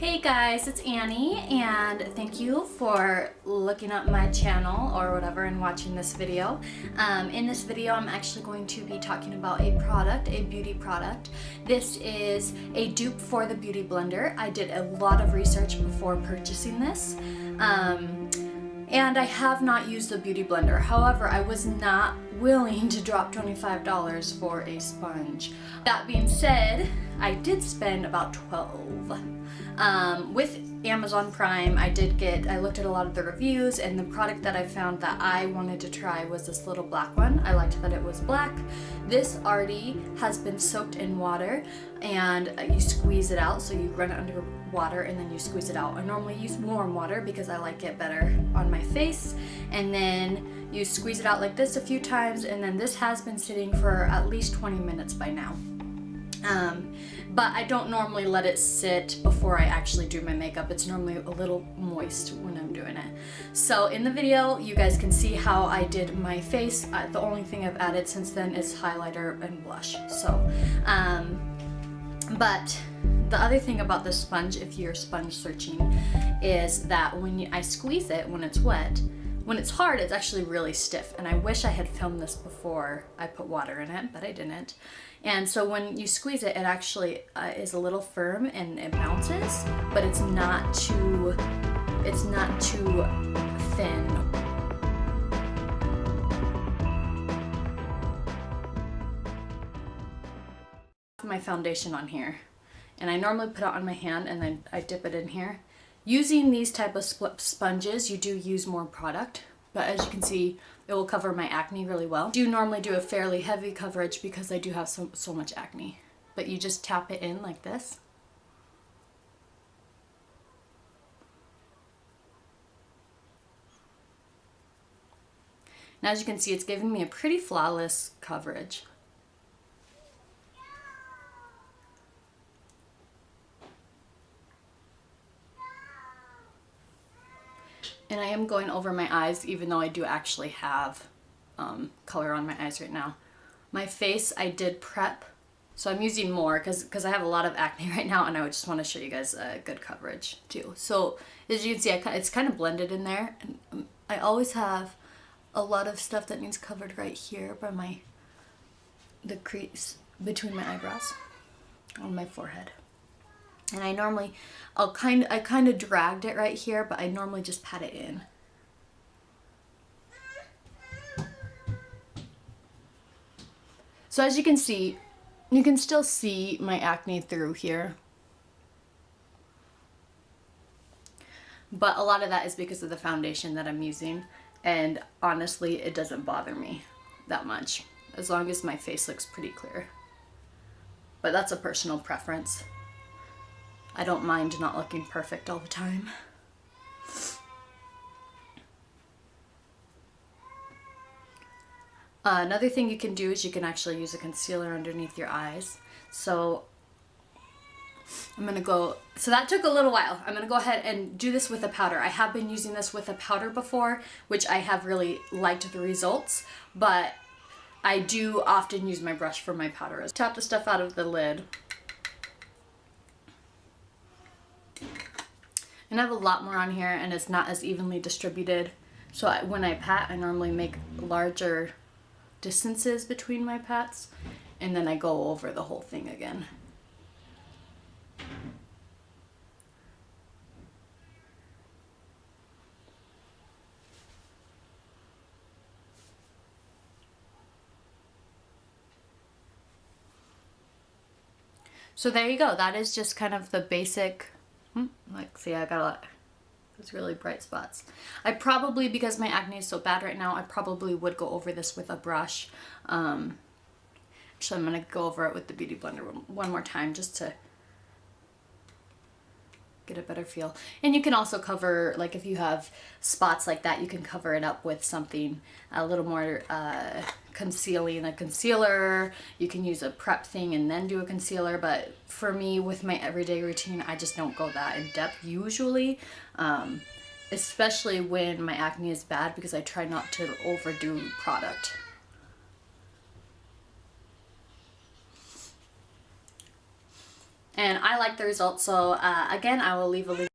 Hey guys, it's Annie, and thank you for looking up my channel or whatever and watching this video. In this video, I'm actually going to be talking about a product, a beauty product. This is a dupe for the Beauty Blender. I did a lot of research before purchasing this. And I have not used the Beauty Blender. However, I was not willing to drop $25 for a sponge. That being said, I did spend about $12. With Amazon Prime, I looked at a lot of the reviews, and the product that I found that I wanted to try was this little black one. I liked that it was black. This already has been soaked in water, and you squeeze it out, so you run it under water and then you squeeze it out. I normally use warm water because I like it better on my face, and then you squeeze it out like this a few times, and then this has been sitting for at least 20 minutes by now. But I don't normally let it sit before I actually do my makeup. It's normally a little moist when I'm doing it. So in the video, you guys can see how I did my face. The only thing I've added since then is highlighter and blush. So, but the other thing about this sponge, if you're sponge searching, is that when I squeeze it, when it's wet, when it's hard, it's actually really stiff. And I wish I had filmed this before I put water in it, but I didn't. And so when you squeeze it, it actually is a little firm and it bounces, but it's not too thin. My foundation on here, and I normally put it on my hand and then I dip it in here. Using these type of sponges, you do use more product, but as you can see, it will cover my acne really well. I do normally do a fairly heavy coverage because I do have so much acne, but you just tap it in like this. And as you can see, it's giving me a pretty flawless coverage. And I am going over my eyes, even though I do actually have color on my eyes right now. My face, I did prep, so I'm using more because I have a lot of acne right now, and I would just want to show you guys good coverage too. So as you can see, it's kind of blended in there. And I always have a lot of stuff that needs covered right here by the crease between my eyebrows on my forehead. And I normally, I kind of dragged it right here, but I normally just pat it in. So as you can see, you can still see my acne through here. But a lot of that is because of the foundation that I'm using. And honestly, it doesn't bother me that much, as long as my face looks pretty clear. But that's a personal preference. I don't mind not looking perfect all the time. Another thing you can do is you can actually use a concealer underneath your eyes. So I'm gonna go, so that took a little while. I'm gonna go ahead and do this with a powder. I have been using this with a powder before, which I have really liked the results, but I do often use my brush for my powder. Tap the stuff out of the lid. And I have a lot more on here, and it's not as evenly distributed. So when I pat, I normally make larger distances between my pats, and then I go over the whole thing again. So there you go. That is just kind of the basic. Like, see, I got a lot. Those really bright spots. I probably, because my acne is so bad right now, I probably would go over this with a brush. Actually, I'm going to go over it with the Beauty Blender one more time just to get a better feel. And you can also cover, like if you have spots like that, you can cover it up with something a little more concealing, a concealer. You can use a prep thing and then do a concealer, but for me, with my everyday routine, I just don't go that in depth usually, especially when my acne is bad, because I try not to overdo product. and I like the results. So again, I will leave a link